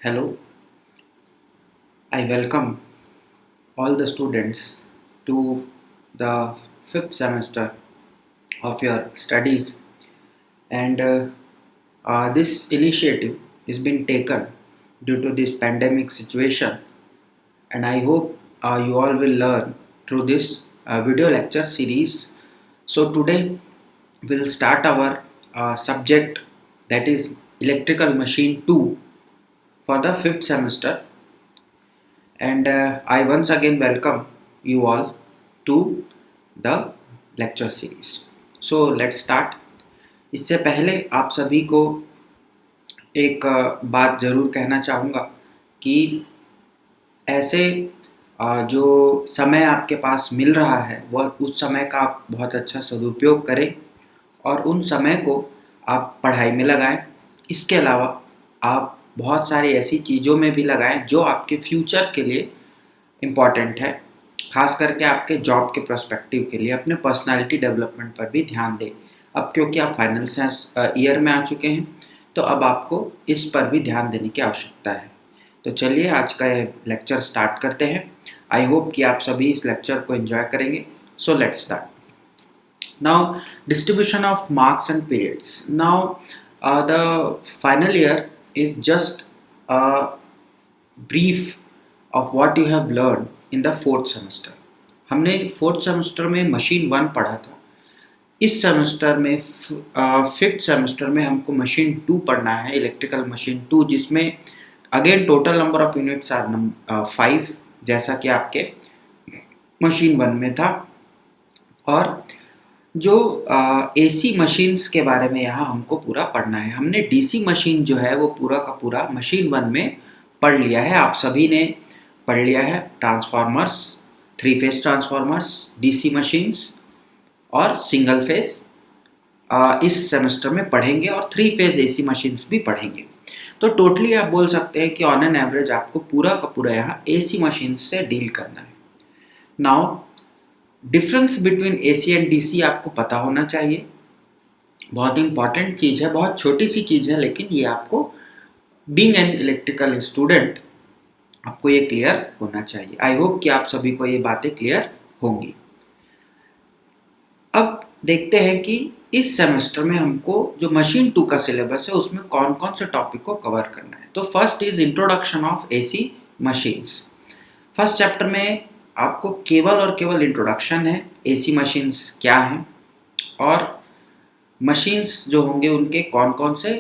Hello, I welcome all the students to the fifth semester of your studies, and this initiative is being taken due to this pandemic situation, and I hope you all will learn through this video lecture series. So today we'll start our subject, that is electrical machine 2 for the fifth semester. And I once again welcome you all to the lecture series. So let's start. इससे पहले आप सभी को एक बात ज़रूर कहना चाहूँगा कि ऐसे जो समय आपके पास मिल रहा है वह उस समय का आप बहुत अच्छा सदुपयोग करें और उन समय को आप पढ़ाई में लगाएं। इसके अलावा आप बहुत सारी ऐसी चीज़ों में भी लगाएं जो आपके फ्यूचर के लिए इम्पॉर्टेंट है, खास करके आपके जॉब के पर्सपेक्टिव के लिए। अपने पर्सनालिटी डेवलपमेंट पर भी ध्यान दें। अब क्योंकि आप फाइनल ईयर में आ चुके हैं तो अब आपको इस पर भी ध्यान देने की आवश्यकता है। तो चलिए आज का ये लेक्चर स्टार्ट करते हैं। आई होप कि आप सभी इस लेक्चर को एंजॉय करेंगे। So let's start. Now distribution of marks and periods. Now the final year is just brief of what you have learned in the fourth semester। हमने fourth semester में machine 1 पढ़ा था। इस सेमेस्टर में fifth semester में हमको machine 2 पढ़ना है, इलेक्ट्रिकल मशीन 2, जिसमें again total number of units are 5, जैसा कि आपके मशीन 1 में था। और जो एसी मशीन्स के बारे में यहाँ हमको पूरा पढ़ना है। हमने डीसी मशीन जो है वो पूरा का पूरा मशीन 1 में पढ़ लिया है। आप सभी ने पढ़ लिया है transformers, 3 phase transformers, DC machines और सिंगल फेज इस सेमेस्टर में पढ़ेंगे और 3 फेज एसी मशीन्स भी पढ़ेंगे। तो टोटली आप बोल सकते हैं कि ऑन एन एवरेज आपको पूरा का पूरा यहाँ एसी मशीन्स से डील करना है। Now difference between AC and DC आपको पता होना चाहिए। बहुत इंपॉर्टेंट चीज़ है, बहुत छोटी सी चीज़ है, लेकिन ये आपको बीइंग एन इलेक्ट्रिकल स्टूडेंट आपको ये क्लियर होना चाहिए। आई होप कि आप सभी को ये बातें क्लियर होंगी। अब देखते हैं कि इस सेमेस्टर में हमको जो मशीन 2 का सिलेबस है उसमें कौन कौन से टॉपिक को कवर करना है। तो first is introduction of AC machines. First chapter में आपको केवल और केवल इंट्रोडक्शन है, एसी मशीन्स क्या हैं और मशीन्स जो होंगे उनके कौन कौन से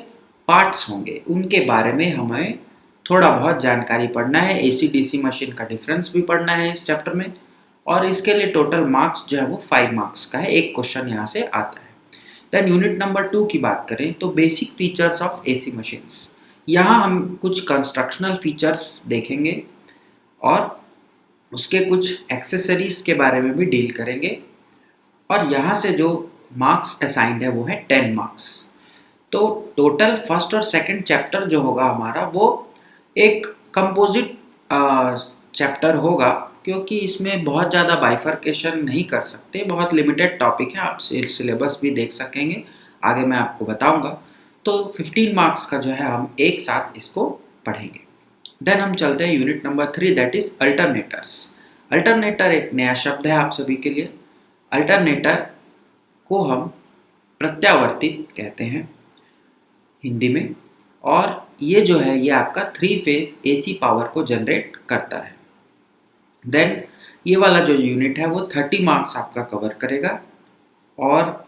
पार्ट्स होंगे उनके बारे में हमें थोड़ा बहुत जानकारी पढ़ना है। एसी डीसी मशीन का डिफरेंस भी पढ़ना है इस चैप्टर में, और इसके लिए टोटल मार्क्स जो है वो 5 मार्क्स का है। एक क्वेश्चन यहाँ से आता है। देन यूनिट नंबर 2 की बात करें तो basic features of AC machines. यहाँ हम कुछ कंस्ट्रक्शनल फीचर्स देखेंगे और उसके कुछ एक्सेसरीज के बारे में भी डील करेंगे, और यहाँ से जो मार्क्स असाइंड है वो है 10 मार्क्स। तो टोटल फर्स्ट और सेकंड चैप्टर जो होगा हमारा वो एक कंपोजिट चैप्टर होगा, क्योंकि इसमें बहुत ज़्यादा बाइफर्केशन नहीं कर सकते, बहुत लिमिटेड टॉपिक है। आप सिलेबस भी देख सकेंगे, आगे मैं आपको बताऊंगा। तो 15 मार्क्स का जो है हम एक साथ इसको पढ़ेंगे। देन हम चलते हैं unit number 3, that is alternators. Alternator एक नया शब्द है आप सभी के लिए। अल्टरनेटर को हम प्रत्यावर्तित कहते हैं हिंदी में, और ये जो है ये आपका 3 फेज एसी पावर को जनरेट करता है। देन ये वाला जो यूनिट है वो 30 मार्क्स आपका कवर करेगा और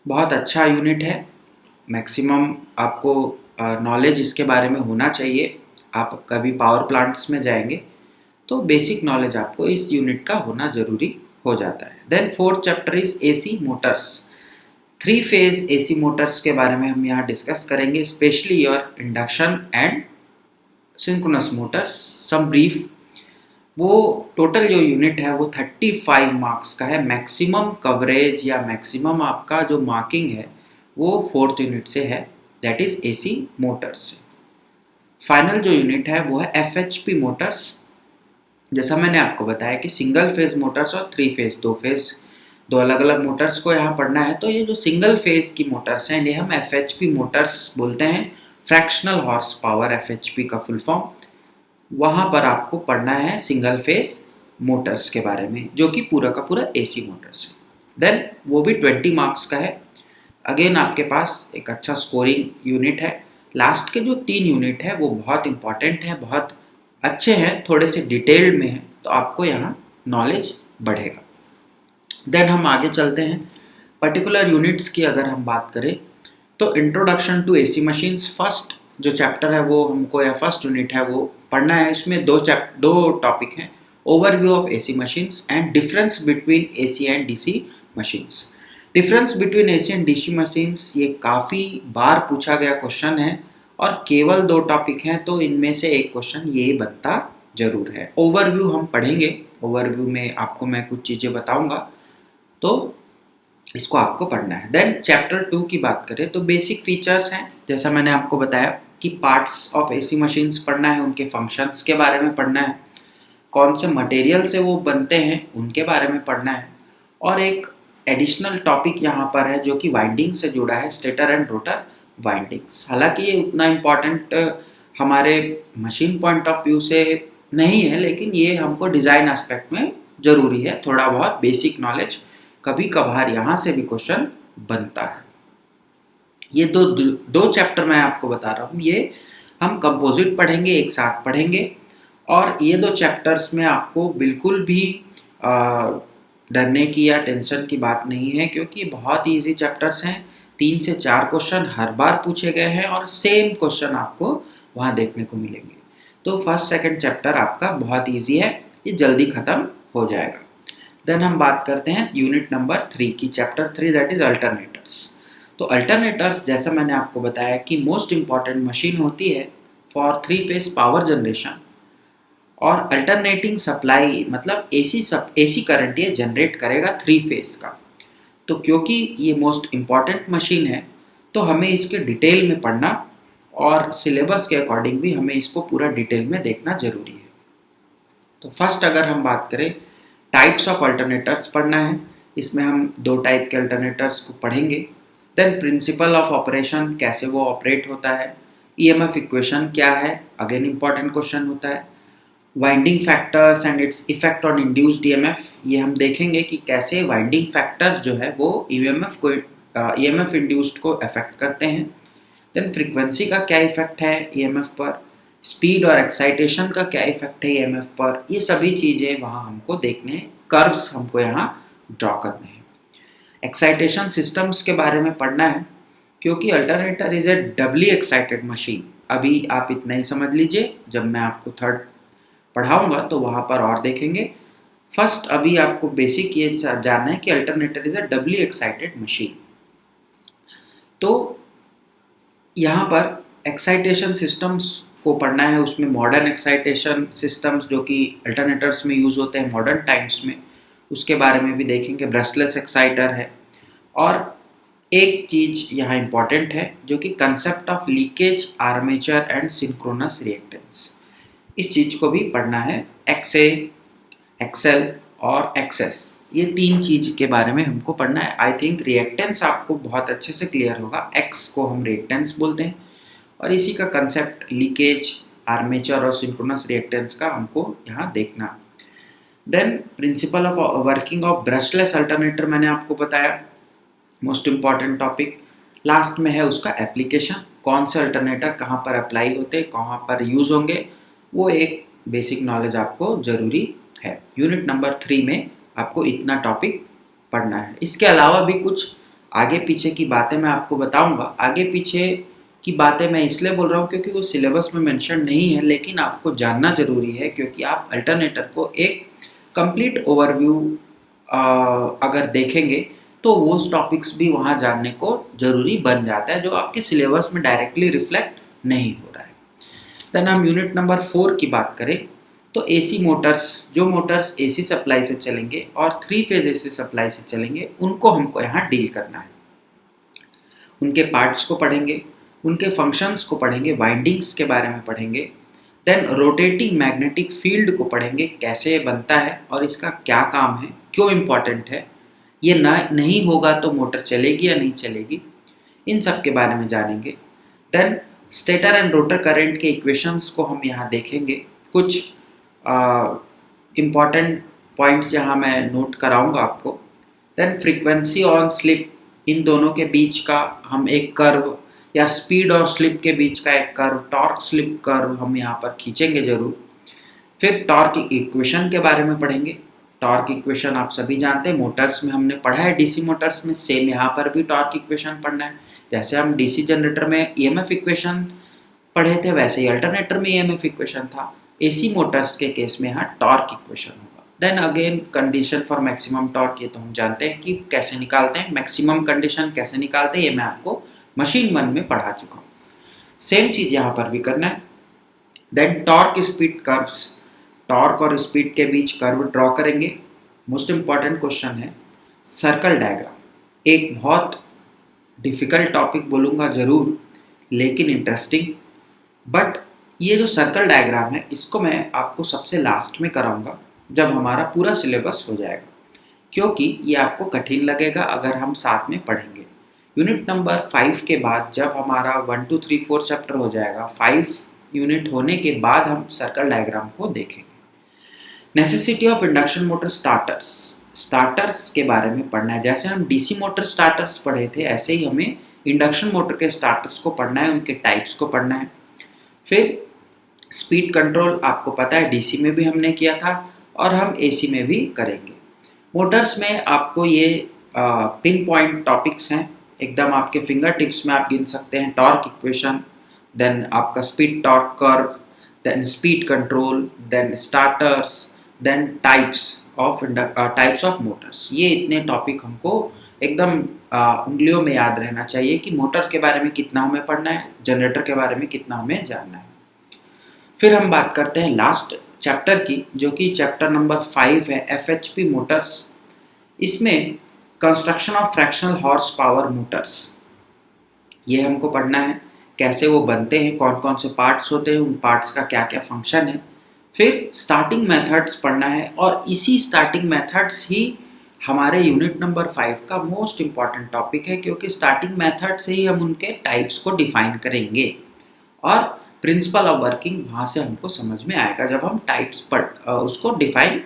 बहुत अच्छा यूनिट है। मैक्सिमम आपको नॉलेज इसके बारे में होना चाहिए। आप कभी पावर प्लांट्स में जाएंगे तो बेसिक नॉलेज आपको इस यूनिट का होना ज़रूरी हो जाता है। Then fourth chapter is AC motors. 3 phase AC motors के बारे में हम यहाँ डिस्कस करेंगे, specially your induction and synchronous motors. Some brief. वो टोटल जो यूनिट है वो 35 मार्क्स का है। मैक्सिमम कवरेज या मैक्सिमम आपका जो मार्किंग है वो फोर्थ यूनिट से है, दैट इज एसी मोटर्स से। फाइनल जो यूनिट है वो है एफएचपी मोटर्स। जैसा मैंने आपको बताया कि सिंगल फेज मोटर्स और 3 फेज, 2 फेज, 2 अलग अलग मोटर्स को यहाँ पढ़ना है। तो ये जो सिंगल फेज की मोटर्स हैं इन्हें हम एफएचपी मोटर्स बोलते हैं, फ्रैक्शनल हॉर्स पावर एफएचपी का फुल फॉर्म, वहाँ पर आपको पढ़ना है सिंगल फेस मोटर्स के बारे में जो कि पूरा का पूरा एसी मोटर्स है। देन वो भी 20 मार्क्स का है। अगेन आपके पास एक अच्छा स्कोरिंग यूनिट है। लास्ट के जो 3 यूनिट है वो बहुत इंपॉर्टेंट है, बहुत अच्छे हैं, थोड़े से डिटेल्ड में है, तो आपको यहाँ नॉलेज बढ़ेगा। देन हम आगे चलते हैं। पर्टिकुलर यूनिट्स की अगर हम बात करें तो introduction to AC machines first जो चैप्टर है वो हमको, या फर्स्ट यूनिट है वो पढ़ना है। इसमें दो टॉपिक हैं, overview of AC machines and difference between AC and DC machines. Difference between AC and DC machines ये काफ़ी बार पूछा गया क्वेश्चन है और केवल 2 टॉपिक हैं, तो इनमें से एक क्वेश्चन ये बनता जरूर है। ओवरव्यू हम पढ़ेंगे, ओवरव्यू में आपको मैं कुछ चीज़ें बताऊंगा, तो इसको आपको पढ़ना है। देन चैप्टर 2 की बात करें तो बेसिक फीचर्स हैं, जैसा मैंने आपको बताया कि पार्ट्स ऑफ एसी मशीन्स पढ़ना है, उनके फंक्शंस के बारे में पढ़ना है, कौन से मटेरियल से वो बनते हैं उनके बारे में पढ़ना है, और एक एडिशनल टॉपिक यहाँ पर है जो कि वाइंडिंग से जुड़ा है, स्टेटर एंड रोटर वाइंडिंग्स। हालांकि ये उतना इम्पॉर्टेंट हमारे मशीन पॉइंट ऑफ व्यू से नहीं है, लेकिन ये हमको डिज़ाइन एस्पेक्ट में ज़रूरी है। थोड़ा बहुत बेसिक नॉलेज कभी कभार यहाँ से भी क्वेश्चन बनता है। ये दो चैप्टर मैं आपको बता रहा हूँ, ये हम कंपोजिट पढ़ेंगे, एक साथ पढ़ेंगे, और ये 2 चैप्टर्स में आपको बिल्कुल भी डरने की या टेंशन की बात नहीं है, क्योंकि बहुत इजी चैप्टर्स हैं। 3 से 4 क्वेश्चन हर बार पूछे गए हैं और सेम क्वेश्चन आपको वहाँ देखने को मिलेंगे। तो फर्स्ट सेकंड चैप्टर आपका बहुत इजी है, ये जल्दी ख़त्म हो जाएगा। देन हम बात करते हैं यूनिट नंबर 3 की, चैप्टर 3 दैट इज़ अल्टरनेटर्स। तो अल्टरनेटर्स जैसा मैंने आपको बताया कि मोस्ट इम्पॉर्टेंट मशीन होती है फॉर 3 फेज पावर जनरेशन, और अल्टरनेटिंग सप्लाई मतलब एसी करंट ये जनरेट करेगा 3 फेज का। तो क्योंकि ये मोस्ट इम्पॉर्टेंट मशीन है तो हमें इसके डिटेल में पढ़ना और सिलेबस के अकॉर्डिंग भी हमें इसको पूरा डिटेल में देखना जरूरी है। तो फर्स्ट अगर हम बात करें, टाइप्स ऑफ अल्टरनेटर्स पढ़ना है। इसमें हम 2 टाइप के अल्टरनेटर्स को पढ़ेंगे। देन प्रिंसिपल ऑफ ऑपरेशन, कैसे वो ऑपरेट होता है। ईएमएफ इक्वेशन क्या है, अगेन इंपॉर्टेंट क्वेश्चन होता है। Winding factors and its effect on induced EMF, ये हम देखेंगे कि कैसे वाइंडिंग फैक्टर जो है वो ईएमएफ इंड्यूस्ड को अफेक्ट करते हैं। देन फ्रीक्वेंसी का क्या इफेक्ट है ईएमएफ पर, स्पीड और एक्साइटेशन का क्या इफेक्ट है ईएमएफ पर, ये सभी चीज़ें वहाँ हमको देखने हैं। कर्व्स हमको यहाँ ड्रॉ करने हैं। एक्साइटेशन सिस्टम्स के बारे में पढ़ना है, क्योंकि alternator is a doubly excited machine. अभी आप इतना ही समझ लीजिए, जब मैं आपको थर्ड पढ़ाऊंगा तो वहाँ पर और देखेंगे। फर्स्ट अभी आपको बेसिक ये जानना है कि alternator is a doubly excited machine. तो यहाँ पर एक्साइटेशन सिस्टम्स को पढ़ना है, उसमें मॉडर्न एक्साइटेशन सिस्टम्स जो कि अल्टरनेटर्स में यूज़ होते हैं मॉडर्न टाइम्स में, उसके बारे में भी देखेंगे। ब्रशलेस एक्साइटर है, और एक चीज़ यहाँ इम्पॉर्टेंट है जो कि concept of leakage, armature and synchronous reactance, इस चीज़ को भी पढ़ना है। एक्सए, एक्सेल और एक्सेस, ये 3 चीज़ के बारे में हमको पढ़ना है। आई थिंक रिएक्टेंस आपको बहुत अच्छे से क्लियर होगा, एक्स को हम रिएक्टेंस बोलते हैं, और इसी का कंसेप्ट लीकेज, आर्मेचर और सिंक्रोनस रिएक्टेंस का हमको यहाँ देखना। Then principle of working of brushless alternator मैंने आपको बताया, मोस्ट इम्पॉर्टेंट टॉपिक। लास्ट में है उसका एप्लीकेशन, कौन से अल्टरनेटर कहाँ पर अप्लाई होते हैं, कहाँ पर यूज़ होंगे, वो एक बेसिक नॉलेज आपको ज़रूरी है। यूनिट नंबर 3 में आपको इतना टॉपिक पढ़ना है। इसके अलावा भी कुछ आगे पीछे की बातें मैं आपको बताऊंगा। आगे पीछे की बातें मैं इसलिए बोल रहा हूँ क्योंकि वो सिलेबस में मेंशन नहीं है, लेकिन आपको जानना ज़रूरी है, क्योंकि आप अल्टरनेटर को एक कंप्लीट ओवरव्यू अगर देखेंगे तो वो टॉपिक्स भी वहाँ जानने को ज़रूरी बन जाता है, जो आपके सिलेबस में डायरेक्टली रिफ्लेक्ट नहीं हो रहा है। देन हम यूनिट नंबर 4 की बात करें तो एसी मोटर्स, जो मोटर्स एसी सप्लाई से चलेंगे और 3 फेज एसी सप्लाई से चलेंगे, उनको हमको यहाँ डील करना है। उनके पार्ट्स को पढ़ेंगे, उनके फंक्शंस को पढ़ेंगे, वाइंडिंग्स के बारे में पढ़ेंगे। देन रोटेटिंग मैग्नेटिक फील्ड को पढ़ेंगे, कैसे बनता है और इसका क्या काम है, क्यों इम्पॉर्टेंट है, ये नहीं होगा तो मोटर चलेगी या नहीं चलेगी, इन सब के बारे में जानेंगे। Then stator and rotor current के इक्वेशंस को हम यहाँ देखेंगे। कुछ इम्पॉर्टेंट पॉइंट्स यहाँ मैं नोट कराऊंगा आपको। देन फ्रीक्वेंसी ऑन स्लिप, इन दोनों के बीच का हम एक कर्व, या स्पीड और स्लिप के बीच का एक कर्व, टॉर्क स्लिप कर्व हम यहाँ पर खींचेंगे जरूर। फिर टॉर्क इक्वेशन के बारे में पढ़ेंगे। टॉर्क इक्वेशन आप सभी जानते हैं, मोटर्स में हमने पढ़ा है, डीसी मोटर्स में सेम यहाँ पर भी टॉर्क इक्वेशन पढ़ना है। जैसे हम डीसी जनरेटर में ईएमएफ इक्वेशन पढ़े थे, वैसे ही अल्टरनेटर में ईएमएफ इक्वेशन था। एसी मोटर्स के केस में यहाँ टॉर्क इक्वेशन होगा। Then again condition for maximum torque, ये तो हम जानते हैं कि कैसे निकालते हैं, मैक्सिमम कंडीशन कैसे निकालते हैं, ये मैं आपको मशीन 1 में पढ़ा चुका हूँ। सेम चीज़ यहाँ पर भी करना है। Then torque speed curves, torque और स्पीड के बीच कर्व ड्रॉ करेंगे। मोस्ट इंपॉर्टेंट क्वेश्चन है सर्कल डायग्राम, एक बहुत डिफिकल्ट टॉपिक बोलूँगा जरूर, लेकिन इंटरेस्टिंग। बट ये जो सर्कल डायग्राम है, इसको मैं आपको सबसे लास्ट में कराऊंगा जब हमारा पूरा सिलेबस हो जाएगा, क्योंकि ये आपको कठिन लगेगा अगर हम साथ में पढ़ेंगे। यूनिट नंबर 5 के बाद जब हमारा 1 2 3 4 चैप्टर हो जाएगा, 5 यूनिट होने के बाद हम सर्कल डायग्राम को देखेंगे। Necessity of induction motor starters, starters के बारे में पढ़ना है। जैसे हम डीसी मोटर स्टार्टर्स पढ़े थे, ऐसे ही हमें इंडक्शन मोटर के स्टार्टर्स को पढ़ना है, उनके टाइप्स को पढ़ना है। फिर स्पीड कंट्रोल आपको पता है, डीसी में भी हमने किया था और हम एसी में भी करेंगे। मोटर्स में आपको ये पिन पॉइंट टॉपिक्स हैं, एकदम आपके फिंगर टिप्स में आप गिन सकते हैं। टॉर्क इक्वेशन, देन आपका speed torque curve, then speed control, then starters, then types of motors. ये इतने टॉपिक हमको एकदम उंगलियों में याद रहना चाहिए कि मोटर के बारे में कितना हमें पढ़ना है, जनरेटर के बारे में कितना हमें जानना है। फिर हम बात करते हैं लास्ट चैप्टर की, जो कि चैप्टर नंबर 5 है, एफएचपी मोटर्स। इसमें construction of fractional horse power Motors, ये हमको पढ़ना है, कैसे वो बनते हैं, कौन कौन से पार्ट्स होते हैं, उन पार्ट्स का क्या क्या फंक्शन है। फिर स्टार्टिंग मेथड्स पढ़ना है, और इसी स्टार्टिंग मेथड्स ही हमारे यूनिट नंबर 5 का मोस्ट इम्पॉर्टेंट टॉपिक है, क्योंकि स्टार्टिंग मेथड से ही हम उनके टाइप्स को डिफाइन करेंगे और प्रिंसिपल ऑफ वर्किंग वहाँ से हमको समझ में आएगा जब हम टाइप्स पर उसको डिफाइन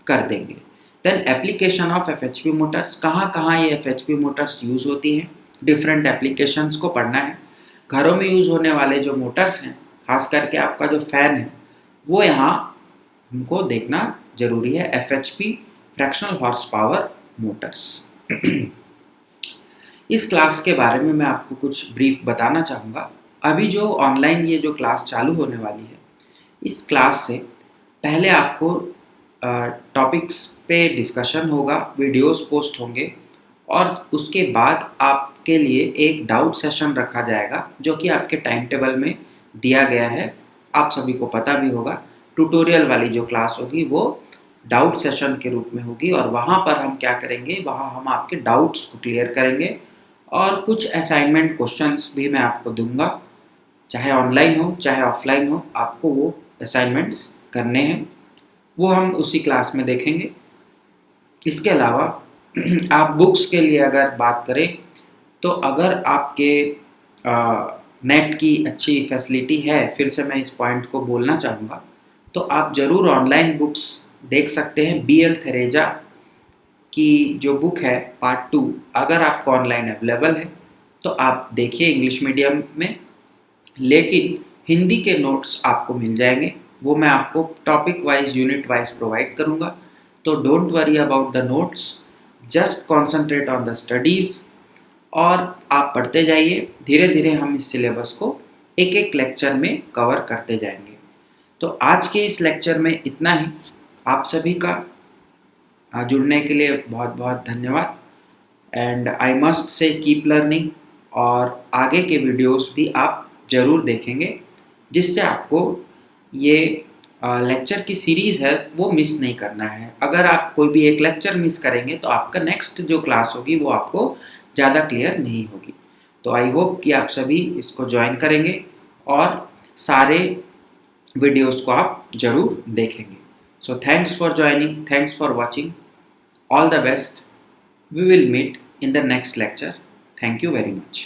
कर देंगे। Then application of FHP motors, कहाँ कहाँ ये एफएचपी मोटर्स यूज़ होती हैं, डिफरेंट एप्लीकेशंस को पढ़ना है। घरों में यूज़ होने वाले जो मोटर्स हैं, खास करके आपका जो फैन है, वो यहाँ हमको देखना जरूरी है, FHP fractional horse power Motors. इस क्लास के बारे में मैं आपको कुछ ब्रीफ बताना चाहूँगा। अभी जो ऑनलाइन ये जो क्लास चालू होने वाली है, इस क्लास से पहले आपको टॉपिक्स पे डिस्कशन होगा, वीडियोस पोस्ट होंगे, और उसके बाद आपके लिए एक डाउट सेशन रखा जाएगा, जो कि आपके टाइम टेबल में दिया गया है, आप सभी को पता भी होगा। ट्यूटोरियल वाली जो क्लास होगी वो डाउट सेशन के रूप में होगी, और वहाँ पर हम क्या करेंगे, वहाँ हम आपके डाउट्स को क्लियर करेंगे, और कुछ असाइनमेंट क्वेश्चंस भी मैं आपको दूंगा, चाहे ऑनलाइन हो चाहे ऑफलाइन हो, आपको वो असाइनमेंट्स करने हैं, वो हम उसी क्लास में देखेंगे। इसके अलावा आप बुक्स के लिए अगर बात करें, तो अगर आपके नेट की अच्छी फैसिलिटी है, फिर से मैं इस पॉइंट को बोलना चाहूँगा, तो आप ज़रूर ऑनलाइन बुक्स देख सकते हैं। BL थेरेजा की जो बुक है पार्ट 2, अगर आपको ऑनलाइन अवेलेबल है तो आप देखिए इंग्लिश मीडियम में, लेकिन हिंदी के नोट्स आपको मिल जाएंगे, वो मैं आपको topic wise unit wise provide करूँगा। तो don't worry about the notes, just concentrate on the studies, और आप पढ़ते जाइए। धीरे धीरे हम इस सिलेबस को एक एक लेक्चर में कवर करते जाएंगे। तो आज के इस लेक्चर में इतना ही। आप सभी का जुड़ने के लिए बहुत बहुत धन्यवाद, and I must say keep learning, और आगे के वीडियोस भी आप ज़रूर देखेंगे, जिससे आपको ये लेक्चर की सीरीज़ है वो मिस नहीं करना है। अगर आप कोई भी एक लेक्चर मिस करेंगे तो आपका नेक्स्ट जो क्लास होगी वो आपको ज़्यादा क्लियर नहीं होगी। तो आई होप कि आप सभी इसको ज्वाइन करेंगे और सारे वीडियोस को आप ज़रूर देखेंगे। So thanks for joining, thanks for watching, all the best, we will meet in the next lecture. Thank you very much.